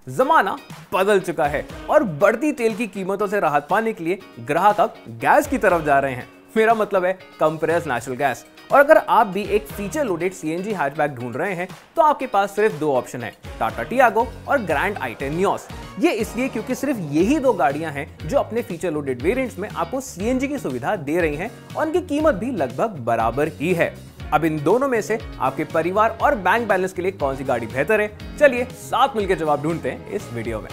जमाना बदल चुका है और बढ़ती तेल की कीमतों से राहत पाने के लिए ग्राहक अब गैस की तरफ जा रहे हैं। मेरा मतलब है कंप्रेस्ड नेचुरल गैस। और अगर आप भी एक फीचर लोडेड सीएनजी हैचबैक ढूंढ रहे हैं तो आपके पास सिर्फ दो ऑप्शन है, टाटा टियागो और ग्रैंड i10 नियोस। ये इसलिए क्योंकि सिर्फ यही दो गाड़ियां हैं जो अपने फीचर लोडेड वेरिएंट्स में आपको सीएनजी की सुविधा दे रही हैं और उनकी कीमत भी लगभग बराबर ही है। अब इन दोनों में से आपके परिवार और बैंक बैलेंस के लिए कौन सी गाड़ी बेहतर है, चलिए साथ मिलकर जवाब ढूंढते हैं इस वीडियो में।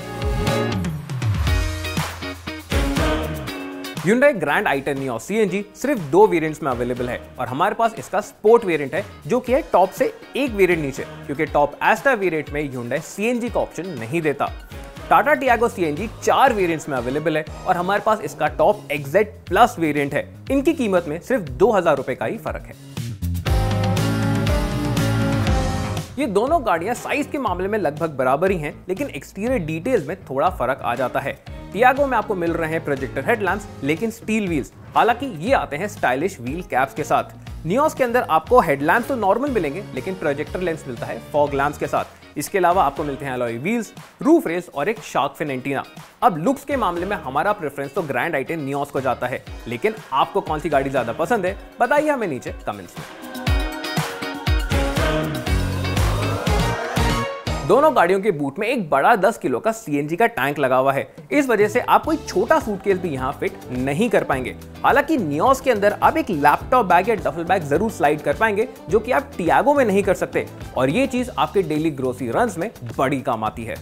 Hyundai Grand i10 Neo CNG सिर्फ दो वेरिएंट्स में अवेलेबल है और हमारे पास इसका स्पोर्ट वेरिएंट है जो कि है टॉप से एक वेरिएंट नीचे, क्योंकि टॉप एस्टा वेरिएंट में Hyundai CNG का ऑप्शन नहीं देता। टाटा टियागो CNG 4 वेरिएंट्स में अवेलेबल है और हमारे पास इसका टॉप XZ प्लस वेरिएंट है। इनकी कीमत में सिर्फ 2000 रुपए का ही फर्क है। ये दोनों गाड़ियां साइज के मामले में लगभग बराबर ही हैं, लेकिन एक्सटीरियर डिटेल्स में थोड़ा फर्क आ जाता है। टियागो में आपको मिल रहे हैं प्रोजेक्टर हेडलैम्प्स लेकिन स्टील व्हील्स, हालांकि ये आते हैं स्टाइलिश व्हील कैप्स के साथ। नियोस के अंदर आपको हेडलैम्प्स तो नॉर्मल मिलेंगे लेकिन प्रोजेक्टर लेंस मिलता है फॉग लैंप्स के साथ। इसके अलावा आपको मिलते हैं अलॉय व्हील्स, रूफ रेस और एक शार्क फिन एंटीना। अब लुक्स के मामले में हमारा प्रेफरेंस तो ग्रैंड i10 नियोस को जाता है, लेकिन आपको कौन सी गाड़ी ज्यादा पसंद है बताइए हमें नीचे कमेंट्स में। दोनों गाड़ियों के बूट में एक बड़ा 10 किलो का सीएनजी का टैंक लगा हुआ है। इस वजह से आप कोई छोटा सूटकेस भी यहाँ फिट नहीं कर पाएंगे। हालांकि नियोस के अंदर आप एक लैपटॉप बैग या डफल बैग जरूर स्लाइड कर पाएंगे, जो कि आप टियागो में नहीं कर सकते, और ये चीज आपके डेली ग्रोसरी रन्स में बड़ी काम आती है।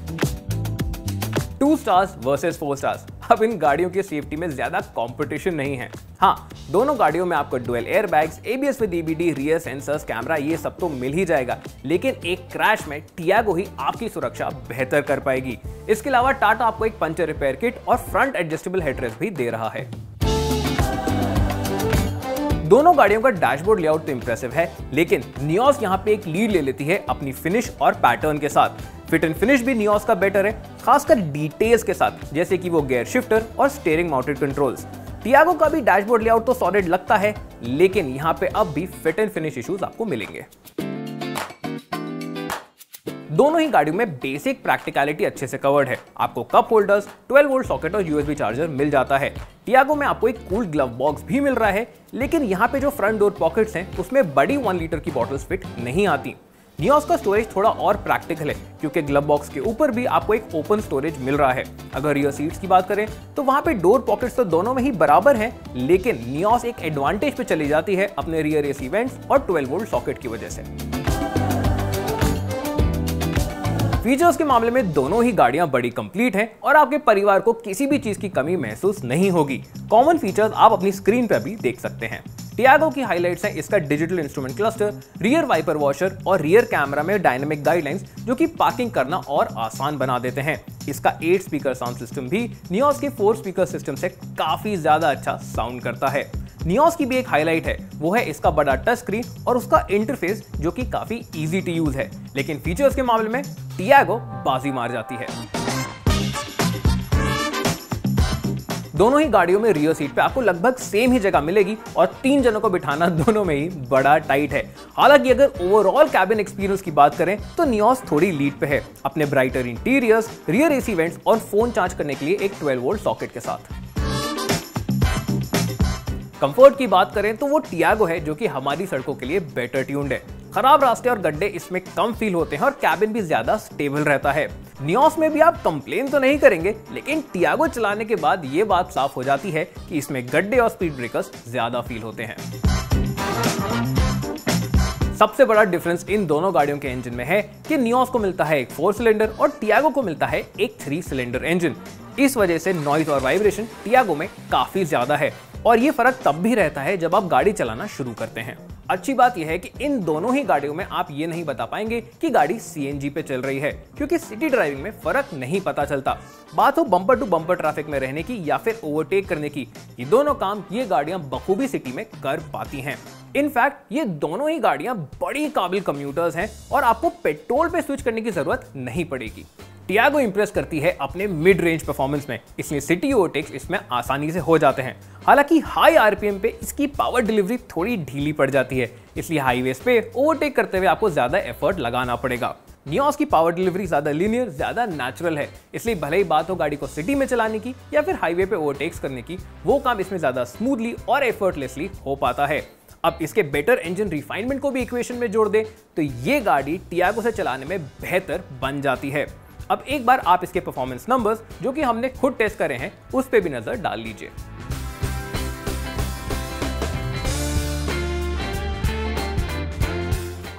2 स्टार्स वर्सेस 4 स्टार्स। अब इन गाड़ियों की सेफ्टी में ज्यादा कंपटीशन नहीं है। हाँ, दोनों गाड़ियों में आपको dual airbags, ABS with EBD, rear sensors, camera ये सब तो मिल ही जाएगा, लेकिन एक क्रैश में टियागो ही आपकी सुरक्षा बेहतर कर पाएगी। इसके अलावा टाटा आपको एक पंचर रिपेयर किट और फ्रंट एडजस्टेबल हेडरेस्ट भी दे रहा है। दोनों गाड़ियों का डैशबोर्ड लेआउट तो इंप्रेसिव है, लेकिन नियोस यहाँ पे एक लीड ले लेती है अपनी फिनिश और पैटर्न के साथ। फिट एंड फिनिश भी नियोस का बेटर है, खासकर डिटेल्स के साथ, जैसे कि वो गियर शिफ्टर और स्टीयरिंग माउंटेड कंट्रोल्स। टियागो का भी डैशबोर्ड लेआउट तो सॉलिड लगता है, लेकिन यहाँ पे अब भी फिट एंड फिनिश इश्यूज आपको मिलेंगे। दोनों ही गाड़ियों में बेसिक प्रैक्टिकलिटी अच्छे से कवर्ड है। आपको कप होल्डर्स, 12 वोल्ट सॉकेट और USB चार्जर मिल जाता है। टियागो में आपको एक कूल ग्लव बॉक्स भी मिल रहा है, लेकिन यहाँ पे जो फ्रंट डोर पॉकेट्स हैं उसमें बड़ी 1 लीटर की बॉटल्स फिट नहीं आती। नियोस का स्टोरेज थोड़ा और प्रैक्टिकल है, क्योंकि ग्लव बॉक्स के ऊपर भी आपको एक ओपन स्टोरेज मिल रहा है। अगर रियर सीट्स की बात करें तो वहां पे डोर पॉकेट्स तो दोनों में ही बराबर हैं, लेकिन नियोस एक एडवांटेज पे चली जाती है अपने रियर AC वेंट्स और 12 वोल्ट सॉकेट की वजह से। फीचर्स के मामले में दोनों ही गाड़ियां बड़ी कंप्लीट हैं और आपके परिवार को किसी भी चीज की कमी महसूस नहीं होगी। कॉमन फीचर्स आप अपनी स्क्रीन पर भी देख सकते हैं। टियागो की हाइलाइट्स हैं इसका digital instrument cluster, rear wiper washer और रियर कैमरा में डायनामिक गाइडलाइंस, जो कि पार्किंग करना और आसान बना देते हैं। इसका 8 स्पीकर साउंड सिस्टम भी नियोस के 4 स्पीकर सिस्टम से काफी ज्यादा अच्छा साउंड करता है। नियोस की भी एक हाईलाइट है, वो है इसका बड़ा टच स्क्रीन और उसका इंटरफेस, जो कि काफी इजी टू यूज है, लेकिन फीचर्स के मामले में टियागो बाजी मार जाती है। दोनों ही गाड़ियों में रियर सीट पे आपको लगभग सेम ही जगह मिलेगी और 3 जनों को बिठाना दोनों में ही बड़ा टाइट है। हालांकि अगर ओवरऑल कैबिन एक्सपीरियंस की बात करें तो नियोस थोड़ी लीड पे है, अपने brighter interiors, rear AC vents और फोन चार्ज करने के लिए एक 12 वोल्ट सॉकेट के साथ। कंफर्ट की बात करें तो वो टियागो है जो कि हमारी सड़कों के लिए बेटर ट्यून्ड है। खराब रास्ते और गड्ढे इसमें कम फील होते हैं और कैबिन भी ज्यादा स्टेबल रहता है। नियोस में भी आप कंप्लेन तो नहीं करेंगे, लेकिन टियागो चलाने के बाद ये बात साफ हो जाती है कि इसमें गड्ढे और स्पीड ब्रेकर्स ज्यादा फील होते हैं। सबसे बड़ा डिफरेंस इन दोनों गाड़ियों के इंजन में है कि नियोस को मिलता है एक 4 सिलेंडर और टियागो को मिलता है एक 3 सिलेंडर इंजन। इस वजह से नॉइज और वाइब्रेशन टियागो में काफी ज्यादा है, और ये फर्क तब भी रहता है जब आप गाड़ी चलाना शुरू करते हैं। अच्छी बात यह है कि इन दोनों ही गाड़ियों में आप ये नहीं बता पाएंगे कि गाड़ी CNG पे चल रही है, क्योंकि सिटी ड्राइविंग में फर्क नहीं पता चलता। बात हो बम्पर टू बम्पर ट्रैफिक में रहने की या फिर ओवरटेक करने की, ये दोनों काम ये गाड़ियां बखूबी सिटी में कर पाती हैं। इनफैक्ट ये दोनों ही गाड़ियां बड़ी काबिल कम्यूटर्स हैं और आपको पेट्रोल पे स्विच करने की जरूरत नहीं पड़ेगी। टियागो इंप्रेस करती है अपने मिड रेंज परफॉर्मेंस में, इसलिए सिटी ओवरटेक्स इसमें आसानी से हो जाते हैं। हालांकि हाई RPM पे इसकी पावर डिलीवरी थोड़ी ढीली पड़ जाती है, इसलिए हाईवेज पे ओवरटेक करते हुए आपको ज्यादा एफर्ट लगाना पड़ेगा। नियोस की पावर डिलीवरी ज्यादा लीनियर, ज्यादा नेचुरल है, इसलिए भले ही बात हो गाड़ी को सिटी में चलाने की या फिर हाईवे पे ओवरटेक्स करने की, वो काम इसमें ज्यादा स्मूथली और एफर्टलेसली हो पाता है। अब इसके बेटर इंजन रिफाइनमेंट को भी इक्वेशन में जोड़ दें तो ये गाड़ी टियागो से चलाने में बेहतर बन जाती है। अब एक बार आप इसके परफॉर्मेंस नंबर्स जो कि हमने खुद टेस्ट करे हैं उस पे भी नजर डाल लीजिए।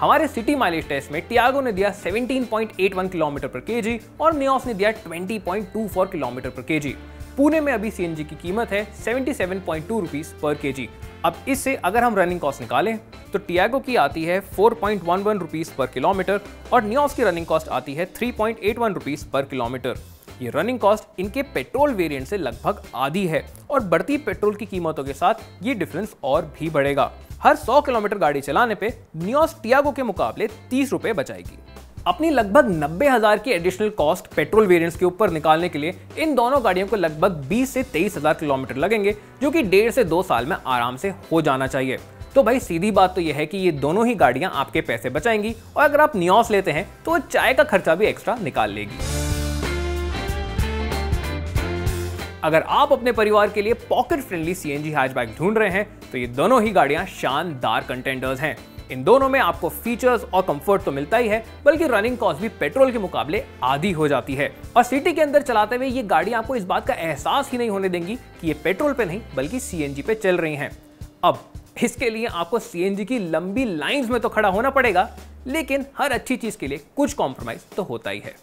हमारे सिटी माइलेज टेस्ट में टियागो ने दिया 17.81 किलोमीटर पर केजी और नियोस ने दिया 20.24 किलोमीटर पर केजी। पुणे में अभी सीएनजी की कीमत है 77.2 रुपीस पर केजी। अब इससे अगर हम रनिंग कॉस्ट निकालें तो टियागो की आती है 4.11 रुपीस पर किलोमीटर और नियोस की रनिंग कॉस्ट आती है 3.81 रुपीस पर किलोमीटर। ये रनिंग कॉस्ट इनके पेट्रोल वेरिएंट से लगभग आधी है और बढ़ती पेट्रोल की कीमतों के साथ ये डिफरेंस और भी बढ़ेगा। हर 100 किलोमीटर गाड़ी चलाने पे नियोस टियागो के मुकाबले 30 रुपए बचाएगी। अपनी लगभग 90,000 की एडिशनल कॉस्ट पेट्रोल वेरिएंट्स के ऊपर निकालने के लिए इन दोनों गाड़ियों को लगभग 20 से 23,000 किलोमीटर लगेंगे, जो कि 1.5 से 2 साल में आराम से हो जाना चाहिए। तो भाई सीधी बात तो यह है कि ये दोनों ही गाड़ियां आपके पैसे बचाएंगी और अगर आप नियोस लेते हैं तो चाय का खर्चा भी एक्स्ट्रा निकाल लेगी। अगर आप अपने परिवार के लिए पॉकेट फ्रेंडली सीएनजी हैचबैक ढूंढ रहे हैं तो ये दोनों ही गाड़ियां शानदार कंटेंडर्स हैं। इन दोनों में आपको फीचर्स और कंफर्ट तो मिलता ही है, बल्कि रनिंग कॉस्ट भी पेट्रोल के मुकाबले आधी हो जाती है और सिटी के अंदर चलाते हुए ये गाड़ी आपको इस बात का एहसास ही नहीं होने देंगी कि ये पेट्रोल पे नहीं बल्कि सीएनजी पे चल रही हैं। अब इसके लिए आपको सीएनजी की लंबी लाइंस में तो खड़ा होना पड़ेगा, लेकिन हर अच्छी चीज के लिए कुछ कॉम्प्रोमाइज तो होता ही है।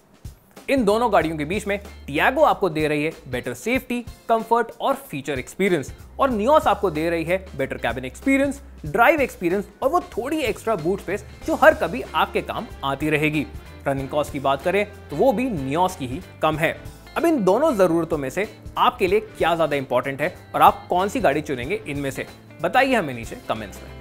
इन दोनों गाड़ियों के बीच में टियागो आपको दे रही है बेटर सेफ्टी, कंफर्ट और फीचर एक्सपीरियंस और नियोस आपको दे रही है better cabin experience, drive experience और वो थोड़ी एक्स्ट्रा बूट स्पेस जो हर कभी आपके काम आती रहेगी। रनिंग कॉस्ट की बात करें तो वो भी नियोस की ही कम है। अब इन दोनों जरूरतों में से आपके लिए क्या ज्यादा इंपॉर्टेंट है और आप कौन सी गाड़ी चुनेंगे, इनमें से बताइए हमें नीचे कमेंट्स में।